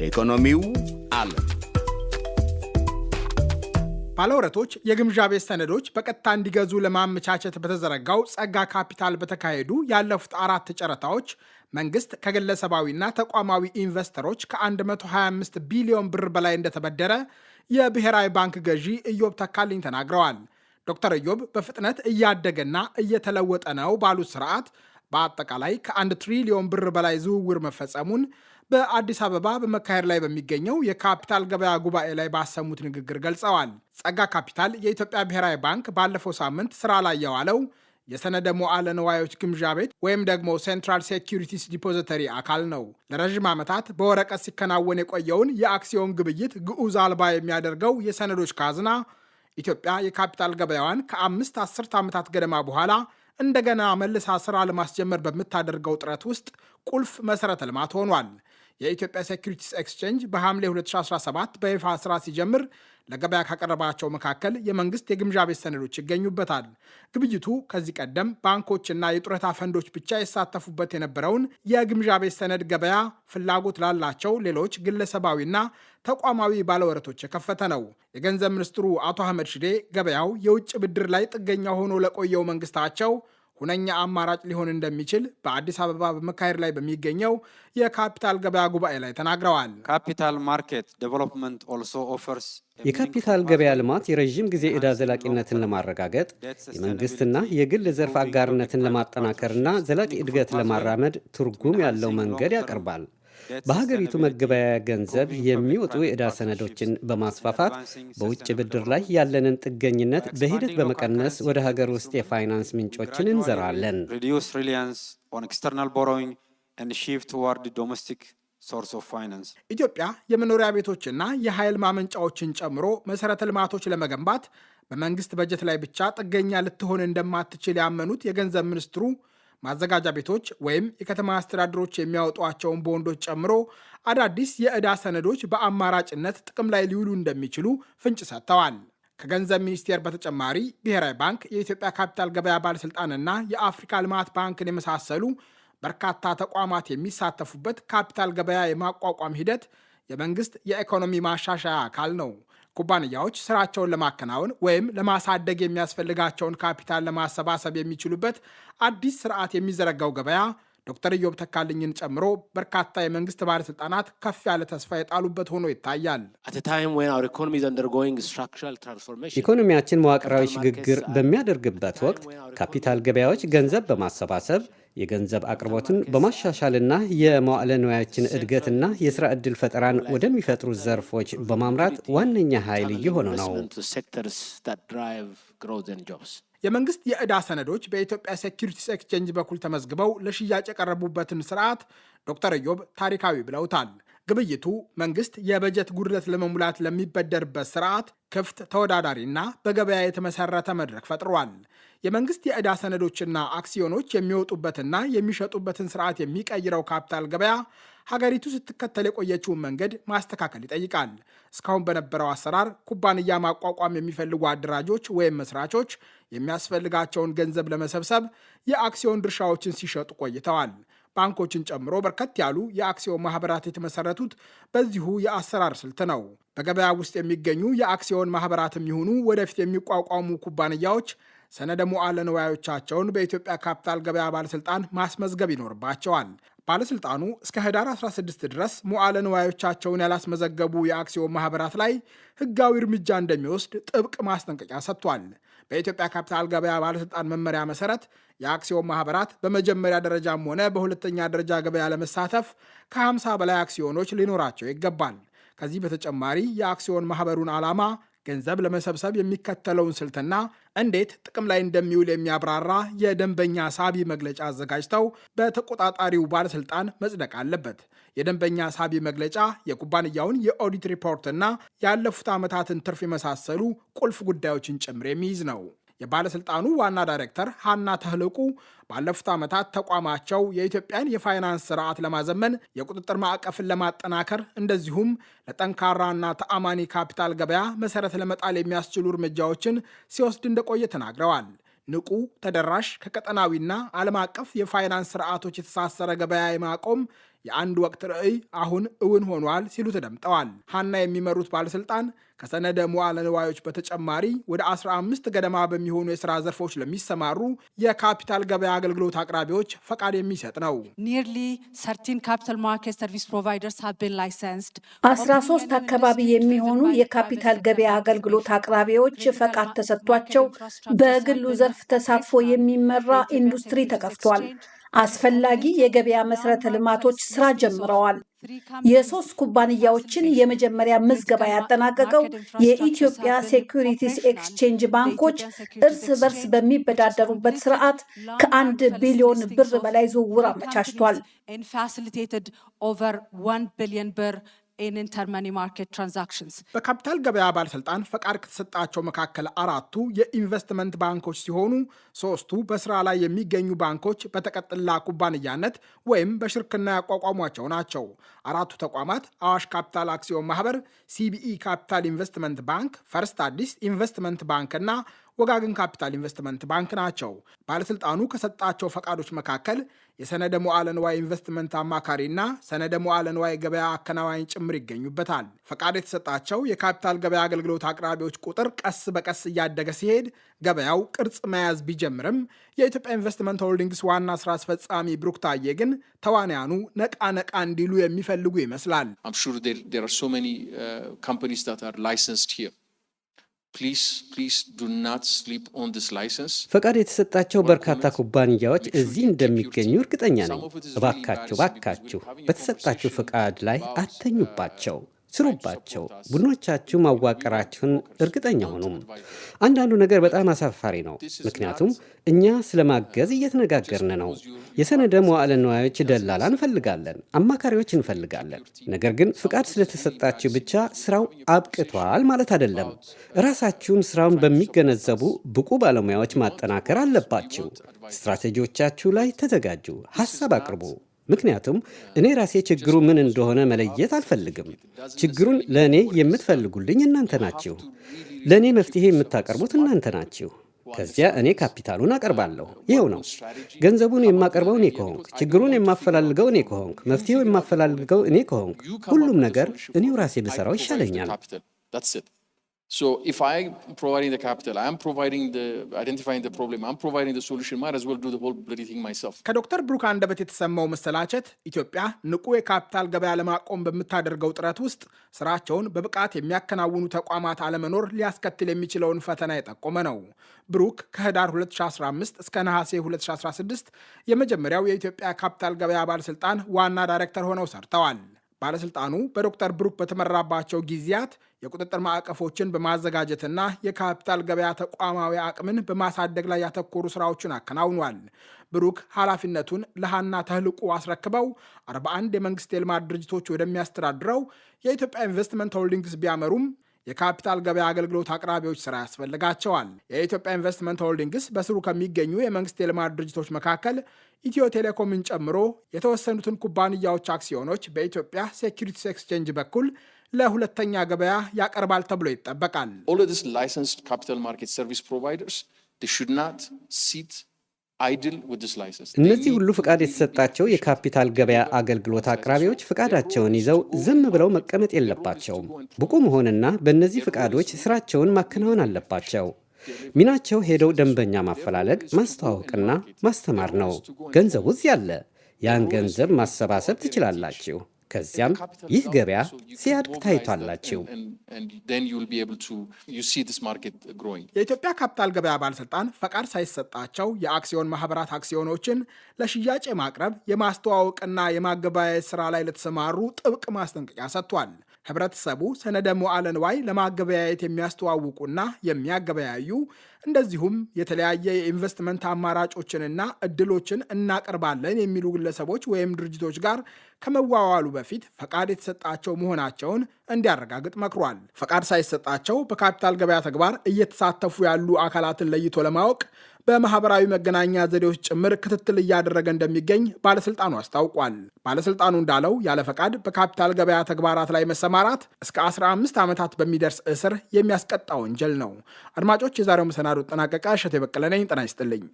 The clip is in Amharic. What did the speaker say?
ኢኮኖሚው አለ። ባለወረቶች የግምጃ ቤት ሰነዶች በቀጥታ እንዲገዙ ለማመቻቸት በተዘረጋው ጸጋ ካፒታል በተካሄዱ ያለፉት 4 ጨረታዎች መንግስት ከግለሰባዊና ተቋማዊ ኢንቨስተሮች ከ125 ቢሊዮን ብር በላይ እንደተበደረ የብሔራዊ ባንክ ገዢ ኢዮብ ተካልኝ ተናግረዋል። ዶክተር ኢዮብ በፍጥነት እያደገና እየተለወጠ ነው ባሉት ስርዓት በአጠቃላይ ከ1 ትሪሊዮን ብር በላይ ዝውውር መፈጸሙን በአዲስ አበባ በመካሄድ ላይ በሚገኘው የካፒታል ገበያ ጉባኤ ላይ ባሰሙት ንግግር ገልጸዋል። ጸጋ ካፒታል የኢትዮጵያ ብሔራዊ ባንክ ባለፈው ሳምንት ስራ ላይ የዋለው የሰነደ መዋዕለ ንዋዮች ግምጃ ቤት ወይም ደግሞ ሴንትራል ሴኪሪቲስ ዲፖዚተሪ አካል ነው። ለረዥም ዓመታት በወረቀት ሲከናወን የቆየውን የአክሲዮን ግብይት ግዑዝ አልባ የሚያደርገው የሰነዶች ካዝና ኢትዮጵያ የካፒታል ገበያዋን ከ5 አስርት ዓመታት ገደማ በኋላ እንደገና መልሳ ስራ ለማስጀመር በምታደርገው ጥረት ውስጥ ቁልፍ መሰረተ ልማት ሆኗል። የኢትዮጵያ ሴኩሪቲስ ኤክስቼንጅ በሐምሌ 2017 በይፋ ስራ ሲጀምር ለገበያ ካቀረባቸው መካከል የመንግስት የግምጃ ቤት ሰነዶች ይገኙበታል። ግብይቱ ከዚህ ቀደም ባንኮችና የጡረታ ፈንዶች ብቻ ይሳተፉበት የነበረውን የግምጃ ቤት ሰነድ ገበያ ፍላጎት ላላቸው ሌሎች ግለሰባዊና ተቋማዊ ባለወረቶች የከፈተ ነው። የገንዘብ ሚኒስትሩ አቶ አህመድ ሽዴ ገበያው የውጭ ብድር ላይ ጥገኛ ሆኖ ለቆየው መንግስታቸው ሁነኛ አማራጭ ሊሆን እንደሚችል በአዲስ አበባ በመካሄድ ላይ በሚገኘው የካፒታል ገበያ ጉባኤ ላይ ተናግረዋል። የካፒታል ገበያ ልማት የረዥም ጊዜ ዕዳ ዘላቂነትን ለማረጋገጥ የመንግስትና የግል ዘርፍ አጋርነትን ለማጠናከርና ዘላቂ እድገት ለማራመድ ትርጉም ያለው መንገድ ያቀርባል። በሀገሪቱ መገበያያ ገንዘብ የሚወጡ የዕዳ ሰነዶችን በማስፋፋት በውጭ ብድር ላይ ያለንን ጥገኝነት በሂደት በመቀነስ ወደ ሀገር ውስጥ የፋይናንስ ምንጮችን እንዘራለን። ኢትዮጵያ የመኖሪያ ቤቶችና የኃይል ማመንጫዎችን ጨምሮ መሰረተ ልማቶች ለመገንባት በመንግስት በጀት ላይ ብቻ ጥገኛ ልትሆን እንደማትችል ያመኑት የገንዘብ ሚኒስትሩ ማዘጋጃ ቤቶች ወይም የከተማ አስተዳደሮች የሚያወጧቸውን ቦንዶች ጨምሮ አዳዲስ የዕዳ ሰነዶች በአማራጭነት ጥቅም ላይ ሊውሉ እንደሚችሉ ፍንጭ ሰጥተዋል። ከገንዘብ ሚኒስቴር በተጨማሪ ብሔራዊ ባንክ፣ የኢትዮጵያ ካፒታል ገበያ ባለሥልጣንና የአፍሪካ ልማት ባንክን የመሳሰሉ በርካታ ተቋማት የሚሳተፉበት ካፒታል ገበያ የማቋቋም ሂደት የመንግስት የኢኮኖሚ ማሻሻያ አካል ነው። ኩባንያዎች ስራቸውን ለማከናወን ወይም ለማሳደግ የሚያስፈልጋቸውን ካፒታል ለማሰባሰብ የሚችሉበት አዲስ ስርዓት የሚዘረጋው ገበያ ዶክተር ኢዮብ ተካልኝን ጨምሮ በርካታ የመንግስት ባለስልጣናት ከፍ ያለ ተስፋ የጣሉበት ሆኖ ይታያል። ኢኮኖሚያችን መዋቅራዊ ሽግግር በሚያደርግበት ወቅት ካፒታል ገበያዎች ገንዘብ በማሰባሰብ የገንዘብ አቅርቦትን በማሻሻልና የመዋዕለ ንዋያችን እድገትና የሥራ ዕድል ፈጠራን ወደሚፈጥሩ ዘርፎች በማምራት ዋነኛ ኃይል እየሆኑ ነው። የመንግስት የዕዳ ሰነዶች በኢትዮጵያ ሴኩሪቲስ ኤክስቼንጅ በኩል ተመዝግበው ለሽያጭ የቀረቡበትን ስርዓት ዶክተር ኢዮብ ታሪካዊ ብለውታል። ግብይቱ መንግስት የበጀት ጉድለት ለመሙላት ለሚበደርበት ስርዓት ክፍት፣ ተወዳዳሪና በገበያ የተመሰረተ መድረክ ፈጥሯል። የመንግስት የዕዳ ሰነዶችና አክሲዮኖች የሚወጡበትና የሚሸጡበትን ስርዓት የሚቀይረው ካፒታል ገበያ ሀገሪቱ ስትከተል የቆየችውን መንገድ ማስተካከል ይጠይቃል። እስካሁን በነበረው አሰራር ኩባንያ ማቋቋም የሚፈልጉ አደራጆች ወይም መስራቾች የሚያስፈልጋቸውን ገንዘብ ለመሰብሰብ የአክሲዮን ድርሻዎችን ሲሸጡ ቆይተዋል። ባንኮችን ጨምሮ በርከት ያሉ የአክሲዮን ማህበራት የተመሰረቱት በዚሁ የአሰራር ስልት ነው። በገበያ ውስጥ የሚገኙ የአክሲዮን ማህበራትም ይሁኑ ወደፊት የሚቋቋሙ ኩባንያዎች ሰነደ መዋዕለ ንዋዮቻቸውን በኢትዮጵያ ካፒታል ገበያ ባለሥልጣን ማስመዝገብ ይኖርባቸዋል። ባለሥልጣኑ እስከ ህዳር 16 ድረስ መዋዕለ ንዋዮቻቸውን ያላስመዘገቡ የአክሲዮን ማህበራት ላይ ህጋዊ እርምጃ እንደሚወስድ ጥብቅ ማስጠንቀቂያ ሰጥቷል። በኢትዮጵያ ካፒታል ገበያ ባለሥልጣን መመሪያ መሰረት የአክሲዮን ማህበራት በመጀመሪያ ደረጃም ሆነ በሁለተኛ ደረጃ ገበያ ለመሳተፍ ከ50 በላይ አክሲዮኖች ሊኖራቸው ይገባል። ከዚህ በተጨማሪ የአክሲዮን ማህበሩን ዓላማ፣ ገንዘብ ለመሰብሰብ የሚከተለውን ስልትና እንዴት ጥቅም ላይ እንደሚውል የሚያብራራ የደንበኛ ሳቢ መግለጫ አዘጋጅተው በተቆጣጣሪው ባለስልጣን መጽደቅ አለበት። የደንበኛ ሳቢ መግለጫ የኩባንያውን የኦዲት ሪፖርትና ያለፉት ዓመታትን ትርፍ የመሳሰሉ ቁልፍ ጉዳዮችን ጭምር የሚይዝ ነው። የባለስልጣኑ ዋና ዳይሬክተር ሀና ተህልቁ ባለፉት ዓመታት ተቋማቸው የኢትዮጵያን የፋይናንስ ስርዓት ለማዘመን፣ የቁጥጥር ማዕቀፍን ለማጠናከር እንደዚሁም ለጠንካራና ተአማኒ ካፒታል ገበያ መሰረት ለመጣል የሚያስችሉ እርምጃዎችን ሲወስድ እንደቆየ ተናግረዋል። ንቁ፣ ተደራሽ፣ ከቀጠናዊና ዓለም አቀፍ የፋይናንስ ስርዓቶች የተሳሰረ ገበያ የማቆም የአንድ ወቅት ራዕይ አሁን እውን ሆኗል ሲሉ ተደምጠዋል። ሀና የሚመሩት ባለስልጣን ከሰነደ መዋዕለ ንዋዮች በተጨማሪ ወደ 15 ገደማ በሚሆኑ የሥራ ዘርፎች ለሚሰማሩ የካፒታል ገበያ አገልግሎት አቅራቢዎች ፈቃድ የሚሰጥ ነው። 13 አካባቢ የሚሆኑ የካፒታል ገበያ አገልግሎት አቅራቢዎች ፈቃድ ተሰጥቷቸው በግሉ ዘርፍ ተሳትፎ የሚመራ ኢንዱስትሪ ተከፍቷል። አስፈላጊ የገበያ መሰረተ ልማቶች ስራ ጀምረዋል። የ3 ኩባንያዎችን የመጀመሪያ ምዝገባ ያጠናቀቀው የኢትዮጵያ ሴኩሪቲስ ኤክስቼንጅ ባንኮች እርስ በርስ በሚበዳደሩበት ስርዓት ከ1 ቢሊዮን ብር በላይ ዝውውር አመቻችቷል። በካፒታል ገበያ ባለስልጣን ፈቃድ ከተሰጣቸው መካከል 4ቱ የኢንቨስትመንት ባንኮች ሲሆኑ 3ቱ በስራ ላይ የሚገኙ ባንኮች በተቀጥላ ኩባንያነት ወይም በሽርክና ያቋቋሟቸው ናቸው። 4ቱ ተቋማት አዋሽ ካፒታል አክሲዮን ማህበር፣ ሲቢኢ ካፒታል ኢንቨስትመንት ባንክ፣ ፈርስት አዲስ ኢንቨስትመንት ባንክ እና ወጋገን ካፒታል ኢንቨስትመንት ባንክ ናቸው። ባለስልጣኑ ከሰጣቸው ፈቃዶች መካከል የሰነደ መዋዕለ ንዋይ ኢንቨስትመንት አማካሪና ሰነደ መዋዕለ ንዋይ ገበያ አከናዋኝ ጭምር ይገኙበታል። ፈቃድ የተሰጣቸው የካፒታል ገበያ አገልግሎት አቅራቢዎች ቁጥር ቀስ በቀስ እያደገ ሲሄድ ገበያው ቅርጽ መያዝ ቢጀምርም የኢትዮጵያ ኢንቨስትመንት ሆልዲንግስ ዋና ስራ አስፈጻሚ ብሩክ ታዬ ግን ተዋንያኑ ነቃ እንዲሉ የሚፈልጉ ይመስላል። ፈቃድ የተሰጣቸው በርካታ ኩባንያዎች እዚህ እንደሚገኙ እርግጠኛ ነኝ። እባካችሁ በተሰጣችሁ ፈቃድ ላይ አተኙባቸው፣ ስሩባቸው። ቡድኖቻችሁ ማዋቀራችሁን እርግጠኛ ሆኑም። አንዳንዱ ነገር በጣም አሳፋሪ ነው። ምክንያቱም እኛ ስለማገዝ እየተነጋገርን ነው። የሰነደ መዋዕለ ንዋዮች ደላላ እንፈልጋለን፣ አማካሪዎች እንፈልጋለን። ነገር ግን ፍቃድ ስለተሰጣችሁ ብቻ ስራው አብቅቷል ማለት አይደለም። ራሳችሁን ስራውን በሚገነዘቡ ብቁ ባለሙያዎች ማጠናከር አለባችሁ። ስትራቴጂዎቻችሁ ላይ ተዘጋጁ፣ ሐሳብ አቅርቡ። ምክንያቱም እኔ ራሴ ችግሩ ምን እንደሆነ መለየት አልፈልግም። ችግሩን ለእኔ የምትፈልጉልኝ እናንተ ናችሁ። ለእኔ መፍትሄ የምታቀርቡት እናንተ ናችሁ። ከዚያ እኔ ካፒታሉን አቀርባለሁ። ይኸው ነው። ገንዘቡን የማቀርበው እኔ ከሆንክ፣ ችግሩን የማፈላልገው እኔ ከሆንክ፣ መፍትሄው የማፈላልገው እኔ ከሆንክ፣ ሁሉም ነገር እኔው ራሴ ብሰራው ይሻለኛል። So if I'm providing the capital, I'm providing identifying the problem, I'm providing the solution, might as well do the whole bloody thing myself. ከዶክተር ብሩክ አንደበት የተሰማው መሰላቸት ኢትዮጵያ ንቁ የካፒታል ገበያ ለማቆም በምታደርገው ጥረት ውስጥ ስራቸውን በብቃት የሚያከናውኑ ተቋማት አለመኖር ሊያስከትል የሚችለውን ፈተና የጠቆመ ነው። ብሩክ ከህዳር 2015 እስከ ነሐሴ 2016 የመጀመሪያው የኢትዮጵያ ካፒታል ገበያ ባለስልጣን ዋና ዳይሬክተር ሆነው ሰርተዋል። ባለስልጣኑ በዶክተር ብሩክ በተመራባቸው ጊዜያት የቁጥጥር ማዕቀፎችን በማዘጋጀትና የካፒታል ገበያ ተቋማዊ አቅምን በማሳደግ ላይ ያተኮሩ ስራዎችን አከናውኗል። ብሩክ ኃላፊነቱን ለሃና ተህልቁ አስረክበው 41 የመንግስት የልማት ድርጅቶች ወደሚያስተዳድረው የኢትዮጵያ ኢንቨስትመንት ሆልዲንግስ ቢያመሩም የካፒታል ገበያ አገልግሎት አቅራቢዎች ስራ ያስፈልጋቸዋል። የኢትዮጵያ ኢንቨስትመንት ሆልዲንግስ በስሩ ከሚገኙ የመንግስት የልማት ድርጅቶች መካከል ኢትዮ ቴሌኮምን ጨምሮ የተወሰኑትን ኩባንያዎች አክሲዮኖች በኢትዮጵያ ሴኩሪቲስ ኤክስቼንጅ በኩል ለሁለተኛ ገበያ ያቀርባል ተብሎ ይጠበቃል። እነዚህ ሁሉ ፍቃድ የተሰጣቸው የካፒታል ገበያ አገልግሎት አቅራቢዎች ፍቃዳቸውን ይዘው ዝም ብለው መቀመጥ የለባቸውም። ብቁ መሆንና በእነዚህ ፍቃዶች ስራቸውን ማከናወን አለባቸው። ሚናቸው ሄደው ደንበኛ ማፈላለግ፣ ማስተዋወቅና ማስተማር ነው። ገንዘቡ እዚህ አለ። ያን ገንዘብ ማሰባሰብ ትችላላችሁ። ከዚያም ይህ ገበያ ሲያድግ ታይቷላችሁ። የኢትዮጵያ ካፒታል ገበያ ባለስልጣን ፈቃድ ሳይሰጣቸው የአክሲዮን ማህበራት አክሲዮኖችን ለሽያጭ የማቅረብ የማስተዋወቅና የማገበያየት ስራ ላይ ለተሰማሩ ጥብቅ ማስጠንቀቂያ ሰጥቷል። ህብረተሰቡ ሰነደ መዋዕለ ንዋይ ለማገበያየት የሚያስተዋውቁና የሚያገበያዩ እንደዚሁም የተለያየ የኢንቨስትመንት አማራጮችንና እድሎችን እናቀርባለን የሚሉ ግለሰቦች ወይም ድርጅቶች ጋር ከመዋዋሉ በፊት ፈቃድ የተሰጣቸው መሆናቸውን እንዲያረጋግጥ መክሯል። ፈቃድ ሳይሰጣቸው በካፒታል ገበያ ተግባር እየተሳተፉ ያሉ አካላትን ለይቶ ለማወቅ በማህበራዊ መገናኛ ዘዴዎች ጭምር ክትትል እያደረገ እንደሚገኝ ባለስልጣኑ አስታውቋል። ባለስልጣኑ እንዳለው ያለ ፈቃድ በካፒታል ገበያ ተግባራት ላይ መሰማራት እስከ 15 ዓመታት በሚደርስ እስር የሚያስቀጣ ወንጀል ነው። አድማጮች፣ የዛሬው መሰናዶ ተጠናቀቀ። እሸቴ በቀለ ነኝ። ጤና ይስጥልኝ።